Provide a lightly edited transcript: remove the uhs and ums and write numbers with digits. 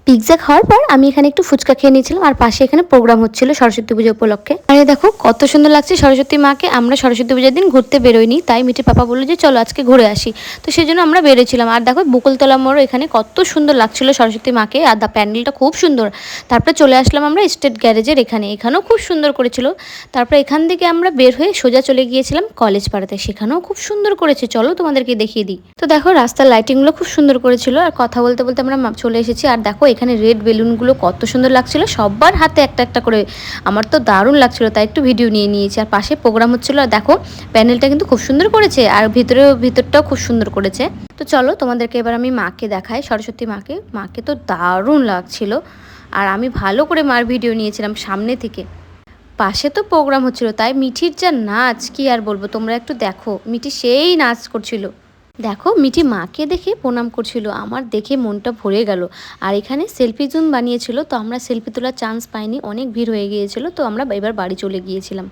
Pizza খাওয়ার পর আমি এখানে একটু ফুচকা খেয়ে নিয়েছিলাম, আর পাশে এখানে প্রোগ্রাম হচ্ছিল সরস্বতী পুজো উপলক্ষে। আর দেখো কত সুন্দর লাগছে সরস্বতী মাকে। আমরা সরস্বতী পুজোর দিন ঘুরতে বেরোইনি, তাই মিঠির পাপা বললো যে চলো আজকে ঘুরে আসি, তো সেই জন্য আমরা বেরোছিলাম। আর দেখো বকুলতলা মোড় এখানে কত সুন্দর লাগছিল সরস্বতী মাকে, আর প্যান্ডেলটা খুব সুন্দর। তারপরে চলে আসলাম আমরা স্টেট গ্যারেজের এখানেও খুব সুন্দর করেছিল। তারপরে এখান থেকে আমরা বের হয়ে সোজা চলে গিয়েছিলাম কলেজ পাড়াতে, সেখানেও খুব সুন্দর করেছে, চলো তোমাদেরকে দেখিয়ে দিই। তো দেখো রাস্তার লাইটিংগুলো খুব সুন্দর করেছিল, আর কথা বলতে বলতে আমরা চলে এসেছি। আর দেখো এখানে রেড বেলুনগুলো কত সুন্দর লাগছিল, সবার হাতে একটা একটা করে, আমার তো দারুণ লাগছিল, তাই একটু ভিডিও নিয়ে নিয়েছি। আর পাশে প্রোগ্রাম হচ্ছিল, আর দেখো প্যানেলটা কিন্তু খুব সুন্দর করেছে, আর ভিতরটাও খুব সুন্দর করেছে। তো চলো তোমাদেরকে এবার আমি মাকে দেখাই, সরস্বতী মাকে তো দারুণ লাগছিল। আর আমি ভালো করে মার ভিডিও নিয়েছিলাম সামনে থেকে। পাশে তো প্রোগ্রাম হচ্ছিল, তাই মিঠির যা নাচ কি আর বলবো, তোমরা একটু দেখো, মিঠি সেই নাচ করছিল। দেখো মিঠি মাকে দেখে প্রণাম করছিল, আমার দেখে মনটা ভরে গেল। আর এখানে সেলফি জোন বানিয়েছিল, তো আমরা সেলফি তোলার চান্স পাইনি, অনেক ভিড় হয়ে গিয়েছিল, তো আমরা এবার বাড়ি চলে গিয়েছিলাম।